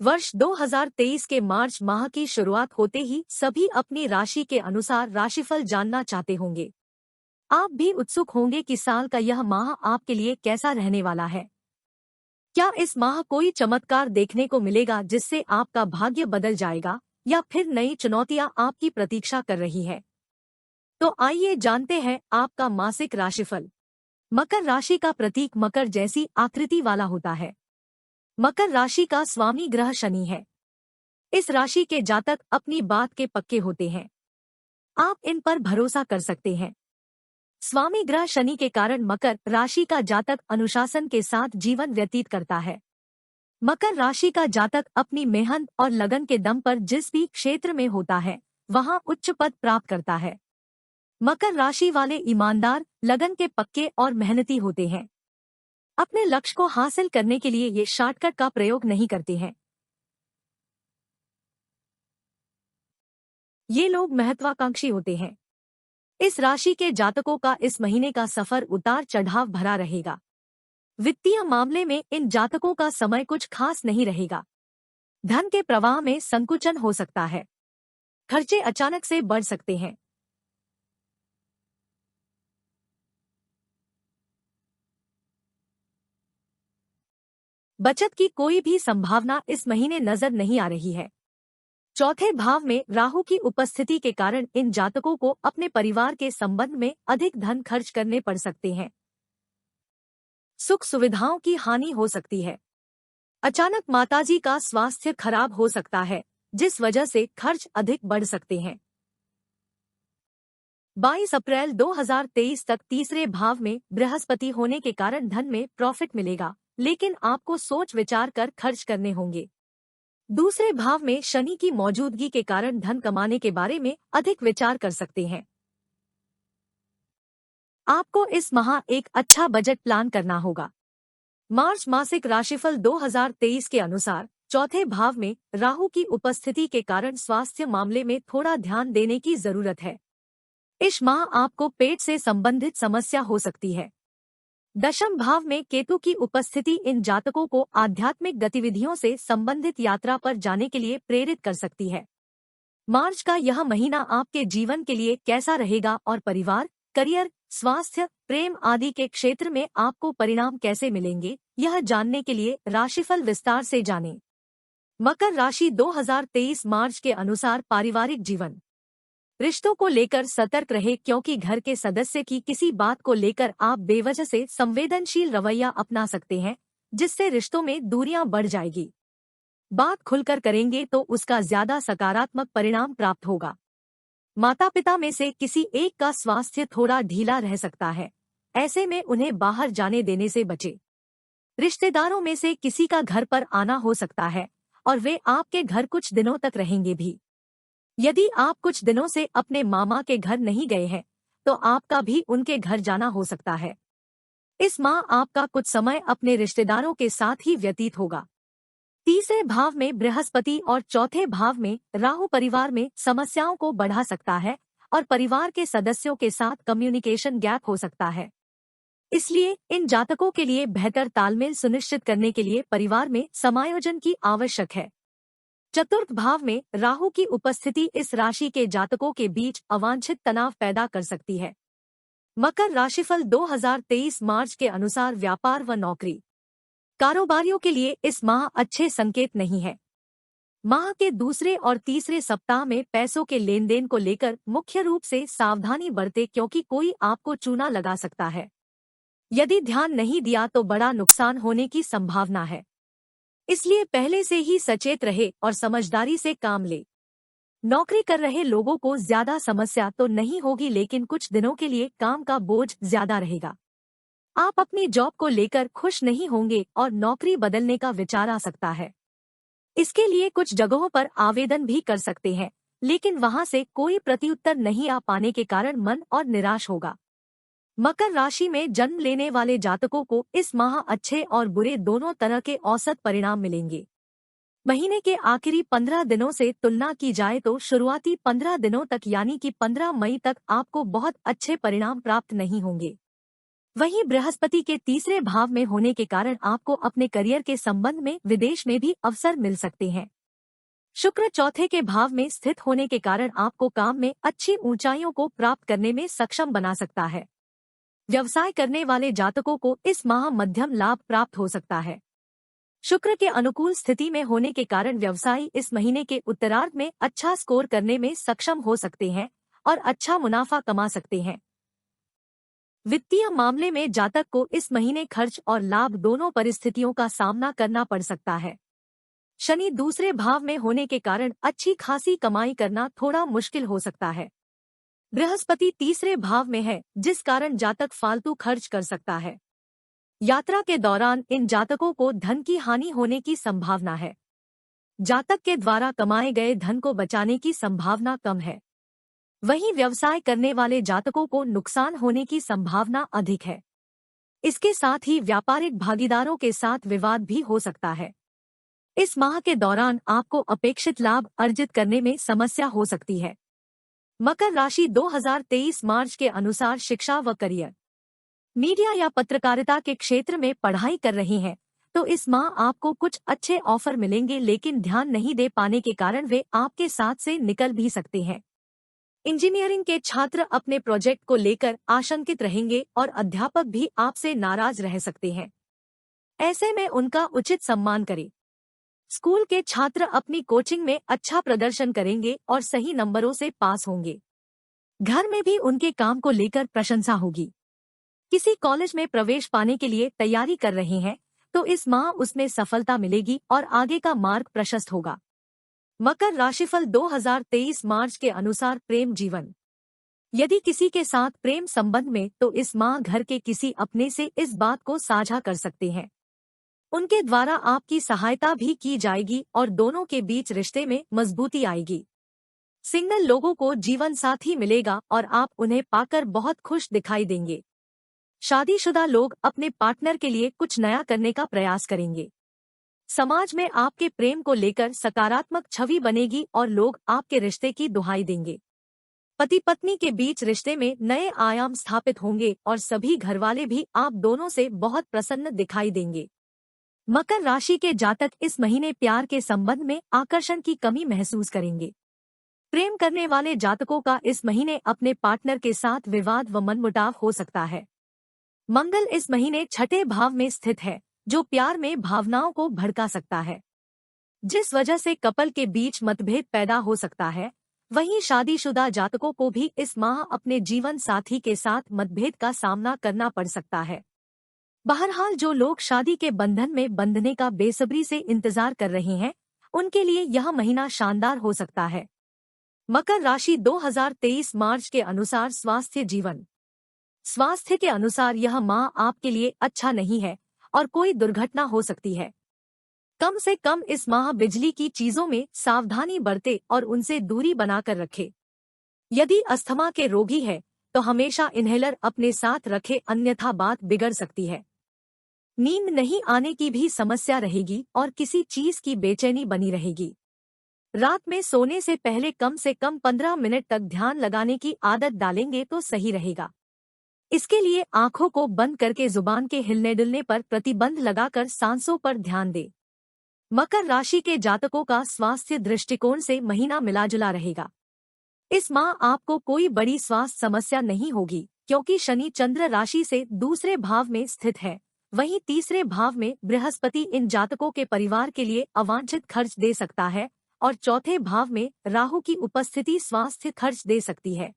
वर्ष 2023 के मार्च माह की शुरुआत होते ही सभी अपनी राशि के अनुसार राशिफल जानना चाहते होंगे। आप भी उत्सुक होंगे कि साल का यह माह आपके लिए कैसा रहने वाला है। क्या इस माह कोई चमत्कार देखने को मिलेगा जिससे आपका भाग्य बदल जाएगा, या फिर नई चुनौतियां आपकी प्रतीक्षा कर रही है? तो आइए जानते हैं आपका मासिक राशिफल। मकर राशि का प्रतीक मकर जैसी आकृति वाला होता है। मकर राशि का स्वामी ग्रह शनि है। इस राशि के जातक अपनी बात के पक्के होते हैं। आप इन पर भरोसा कर सकते हैं। स्वामी ग्रह शनि के कारण मकर राशि का जातक अनुशासन के साथ जीवन व्यतीत करता है। मकर राशि का जातक अपनी मेहनत और लगन के दम पर जिस भी क्षेत्र में होता है वहां उच्च पद प्राप्त करता है। मकर राशि वाले ईमानदार, लगन के पक्के और मेहनती होते हैं। अपने लक्ष्य को हासिल करने के लिए ये शॉर्टकट का प्रयोग नहीं करते हैं। ये लोग महत्वाकांक्षी होते हैं। इस राशि के जातकों का इस महीने का सफर उतार चढ़ाव भरा रहेगा। वित्तीय मामले में इन जातकों का समय कुछ खास नहीं रहेगा। धन के प्रवाह में संकुचन हो सकता है। खर्चे अचानक से बढ़ सकते हैं। बचत की कोई भी संभावना इस महीने नजर नहीं आ रही है। चौथे भाव में राहु की उपस्थिति के कारण इन जातकों को अपने परिवार के संबंध में अधिक धन खर्च करने पड़ सकते हैं। सुख सुविधाओं की हानि हो सकती है। अचानक माताजी का स्वास्थ्य खराब हो सकता है, जिस वजह से खर्च अधिक बढ़ सकते हैं। 22 अप्रैल 2023 तक तीसरे भाव में बृहस्पति होने के कारण धन में प्रॉफिट मिलेगा, लेकिन आपको सोच विचार कर खर्च करने होंगे। दूसरे भाव में शनि की मौजूदगी के कारण धन कमाने के बारे में अधिक विचार कर सकते हैं। आपको इस माह एक अच्छा बजट प्लान करना होगा। मार्च मासिक राशिफल 2023 के अनुसार चौथे भाव में राहु की उपस्थिति के कारण स्वास्थ्य मामले में थोड़ा ध्यान देने की जरूरत है। इस माह आपको पेट से संबंधित समस्या हो सकती है। दशम भाव में केतु की उपस्थिति इन जातकों को आध्यात्मिक गतिविधियों से संबंधित यात्रा पर जाने के लिए प्रेरित कर सकती है। मार्च का यह महीना आपके जीवन के लिए कैसा रहेगा और परिवार, करियर, स्वास्थ्य, प्रेम आदि के क्षेत्र में आपको परिणाम कैसे मिलेंगे, यह जानने के लिए राशिफल विस्तार से जानें। मकर राशि 2023 मार्च के अनुसार पारिवारिक जीवन। रिश्तों को लेकर सतर्क रहे, क्योंकि घर के सदस्य की किसी बात को लेकर आप बेवजह से संवेदनशील रवैया अपना सकते हैं, जिससे रिश्तों में दूरियां बढ़ जाएगी। बात खुलकर करेंगे तो उसका ज्यादा सकारात्मक परिणाम प्राप्त होगा। माता पिता में से किसी एक का स्वास्थ्य थोड़ा ढीला रह सकता है, ऐसे में उन्हें बाहर जाने देने से बचे। रिश्तेदारों में से किसी का घर पर आना हो सकता है और वे आपके घर कुछ दिनों तक रहेंगे भी। यदि आप कुछ दिनों से अपने मामा के घर नहीं गए हैं तो आपका भी उनके घर जाना हो सकता है। इस माह आपका कुछ समय अपने रिश्तेदारों के साथ ही व्यतीत होगा। तीसरे भाव में बृहस्पति और चौथे भाव में राहु परिवार में समस्याओं को बढ़ा सकता है और परिवार के सदस्यों के साथ कम्युनिकेशन गैप हो सकता है। इसलिए इन जातकों के लिए बेहतर तालमेल सुनिश्चित करने के लिए परिवार में समायोजन की आवश्यक है। चतुर्थ भाव में राहु की उपस्थिति इस राशि के जातकों के बीच अवांछित तनाव पैदा कर सकती है। मकर राशिफल 2023 मार्च के अनुसार व्यापार व नौकरी। कारोबारियों के लिए इस माह अच्छे संकेत नहीं है। माह के दूसरे और तीसरे सप्ताह में पैसों के लेन देन को लेकर मुख्य रूप से सावधानी बरतें, क्योंकि कोई आपको चूना लगा सकता है। यदि ध्यान नहीं दिया तो बड़ा नुकसान होने की संभावना है। इसलिए पहले से ही सचेत रहे और समझदारी से काम ले। नौकरी कर रहे लोगों को ज्यादा समस्या तो नहीं होगी, लेकिन कुछ दिनों के लिए काम का बोझ ज्यादा रहेगा। आप अपनी जॉब को लेकर खुश नहीं होंगे और नौकरी बदलने का विचार आ सकता है। इसके लिए कुछ जगहों पर आवेदन भी कर सकते हैं, लेकिन वहां से कोई प्रत्युत्तर नहीं आ पाने के कारण मन और निराश होगा। मकर राशि में जन्म लेने वाले जातकों को इस माह अच्छे और बुरे दोनों तरह के औसत परिणाम मिलेंगे। महीने के आखिरी 15 दिनों से तुलना की जाए तो शुरुआती 15 दिनों तक यानी कि 15 मई तक आपको बहुत अच्छे परिणाम प्राप्त नहीं होंगे। वहीं बृहस्पति के तीसरे भाव में होने के कारण आपको अपने करियर के संबंध में विदेश में भी अवसर मिल सकते हैं। शुक्र चौथे के भाव में स्थित होने के कारण आपको काम में अच्छी ऊंचाइयों को प्राप्त करने में सक्षम बना सकता है। व्यवसाय करने वाले जातकों को इस माह मध्यम लाभ प्राप्त हो सकता है। शुक्र के अनुकूल स्थिति में होने के कारण व्यवसायी इस महीने के उत्तरार्ध में अच्छा स्कोर करने में सक्षम हो सकते हैं और अच्छा मुनाफा कमा सकते हैं। वित्तीय मामले में जातक को इस महीने खर्च और लाभ दोनों परिस्थितियों का सामना करना पड़ सकता है। शनि दूसरे भाव में होने के कारण अच्छी खासी कमाई करना थोड़ा मुश्किल हो सकता है। बृहस्पति तीसरे भाव में है, जिस कारण जातक फालतू खर्च कर सकता है। यात्रा के दौरान इन जातकों को धन की हानि होने की संभावना है। जातक के द्वारा कमाए गए धन को बचाने की संभावना कम है। वहीं व्यवसाय करने वाले जातकों को नुकसान होने की संभावना अधिक है। इसके साथ ही व्यापारिक भागीदारों के साथ विवाद भी हो सकता है। इस माह के दौरान आपको अपेक्षित लाभ अर्जित करने में समस्या हो सकती है। मकर राशि 2023 मार्च के अनुसार शिक्षा व करियर, मीडिया या पत्रकारिता के क्षेत्र में पढ़ाई कर रही हैं, तो इस माह आपको कुछ अच्छे ऑफर मिलेंगे, लेकिन ध्यान नहीं दे पाने के कारण वे आपके साथ से निकल भी सकते हैं। इंजीनियरिंग के छात्र अपने प्रोजेक्ट को लेकर आशंकित रहेंगे और अध्यापक भी आपसे नाराज रह सकते हैं। ऐसे में उनका उचित सम्मान करें। स्कूल के छात्र अपनी कोचिंग में अच्छा प्रदर्शन करेंगे और सही नंबरों से पास होंगे। घर में भी उनके काम को लेकर प्रशंसा होगी। किसी कॉलेज में प्रवेश पाने के लिए तैयारी कर रहे हैं, तो इस माह उसमें सफलता मिलेगी और आगे का मार्ग प्रशस्त होगा। मकर राशिफल 2023 मार्च के अनुसार प्रेम जीवन, यदि किसी के साथ प्रेम संबंध में, तो इस माह घर के किसी अपने से इस बात को साझा कर सकते हैं। उनके द्वारा आपकी सहायता भी की जाएगी और दोनों के बीच रिश्ते में मजबूती आएगी। सिंगल लोगों को जीवन साथी मिलेगा और आप उन्हें पाकर बहुत खुश दिखाई देंगे। शादीशुदा लोग अपने पार्टनर के लिए कुछ नया करने का प्रयास करेंगे। समाज में आपके प्रेम को लेकर सकारात्मक छवि बनेगी और लोग आपके रिश्ते की दुहाई देंगे। पति पत्नी के बीच रिश्ते में नए आयाम स्थापित होंगे और सभी घरवाले भी आप दोनों से बहुत प्रसन्न दिखाई देंगे। मकर राशि के जातक इस महीने प्यार के संबंध में आकर्षण की कमी महसूस करेंगे। प्रेम करने वाले जातकों का इस महीने अपने पार्टनर के साथ विवाद व मनमुटाव हो सकता है। मंगल इस महीने छठे भाव में स्थित है, जो प्यार में भावनाओं को भड़का सकता है, जिस वजह से कपल के बीच मतभेद पैदा हो सकता है। वहीं शादीशुदा जातकों को भी इस माह अपने जीवन साथी के साथ मतभेद का सामना करना पड़ सकता है। बहरहाल जो लोग शादी के बंधन में बंधने का बेसब्री से इंतजार कर रहे हैं, उनके लिए यह महीना शानदार हो सकता है। मकर राशि 2023 मार्च के अनुसार स्वास्थ्य जीवन, स्वास्थ्य के अनुसार यह माह आपके लिए अच्छा नहीं है और कोई दुर्घटना हो सकती है। कम से कम इस माह बिजली की चीजों में सावधानी बरते और उनसे दूरी बनाकर रखें। यदि अस्थमा के रोगी है तो हमेशा इन्हेलर अपने साथ रखें, अन्यथा बात बिगड़ सकती है। नींद नहीं आने की भी समस्या रहेगी और किसी चीज की बेचैनी बनी रहेगी। रात में सोने से पहले कम से कम 15 मिनट तक ध्यान लगाने की आदत डालेंगे तो सही रहेगा। इसके लिए आंखों को बंद करके जुबान के हिलने डुलने पर प्रतिबंध लगाकर सांसों पर ध्यान दें। मकर राशि के जातकों का स्वास्थ्य दृष्टिकोण से महीना मिलाजुला रहेगा। इस माह आपको कोई बड़ी स्वास्थ्य समस्या नहीं होगी, क्योंकि शनि चंद्र राशि से दूसरे भाव में स्थित है। वहीं तीसरे भाव में बृहस्पति इन जातकों के परिवार के लिए अवांछित खर्च दे सकता है और चौथे भाव में राहु की उपस्थिति स्वास्थ्य खर्च दे सकती है।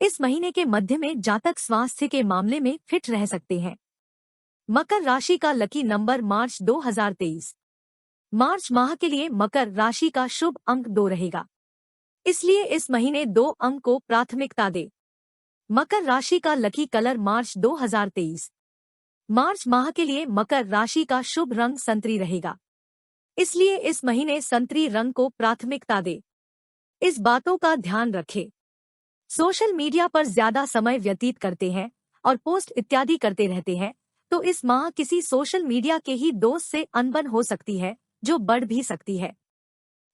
इस महीने के मध्य में जातक स्वास्थ्य के मामले में फिट रह सकते हैं। मकर राशि का लकी नंबर मार्च 2023। मार्च माह के लिए मकर राशि का शुभ अंक 2 रहेगा, इसलिए इस महीने 2 अंक को प्राथमिकता दे। मकर राशि का लकी कलर मार्च 2023। मार्च माह के लिए मकर राशि का शुभ रंग संतरी रहेगा, इसलिए इस महीने संतरी रंग को प्राथमिकता दे। इस बातों का ध्यान रखें। सोशल मीडिया पर ज्यादा समय व्यतीत करते हैं और पोस्ट इत्यादि करते रहते हैं, तो इस माह किसी सोशल मीडिया के ही दोस्त से अनबन हो सकती है, जो बढ़ भी सकती है।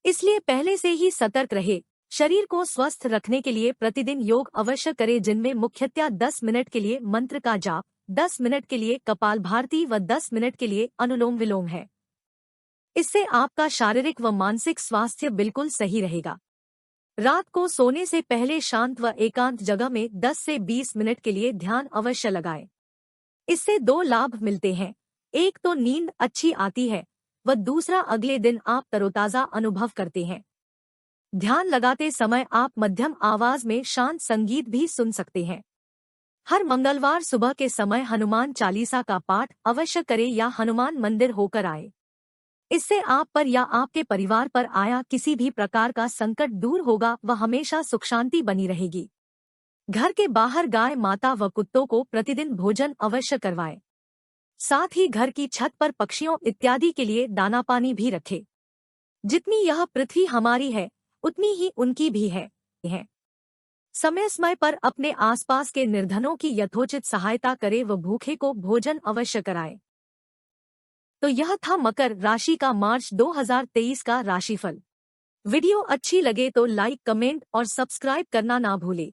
इसलिए पहले से ही सतर्क रहे। शरीर को स्वस्थ रखने के लिए प्रतिदिन योग अवश्य करें, जिनमें मुख्यतः 10 मिनट के लिए मंत्र का जाप, 10 मिनट के लिए कपालभाति व 10 मिनट के लिए अनुलोम विलोम है। इससे आपका शारीरिक व मानसिक स्वास्थ्य बिल्कुल सही रहेगा। रात को सोने से पहले शांत व एकांत जगह में 10 से 20 मिनट के लिए ध्यान अवश्य लगाएं। इससे 2 लाभ मिलते हैं। एक तो नींद अच्छी आती है व दूसरा अगले दिन आप तरोताजा अनुभव करते हैं। ध्यान लगाते समय आप मध्यम आवाज में शांत संगीत भी सुन सकते हैं। हर मंगलवार सुबह के समय हनुमान चालीसा का पाठ अवश्य करें या हनुमान मंदिर होकर आए। इससे आप पर या आपके परिवार पर आया किसी भी प्रकार का संकट दूर होगा व हमेशा सुख शांति बनी रहेगी। घर के बाहर गाय माता व कुत्तों को प्रतिदिन भोजन अवश्य करवाएं। साथ ही घर की छत पर पक्षियों इत्यादि के लिए दाना पानी भी रखें। जितनी यह पृथ्वी हमारी है उतनी ही उनकी भी है। समय समय पर अपने आसपास के निर्धनों की यथोचित सहायता करें व भूखे को भोजन अवश्य कराएं। तो यह था मकर राशि का मार्च 2023 का राशिफल। वीडियो अच्छी लगे तो लाइक, कमेंट और सब्सक्राइब करना ना भूलें।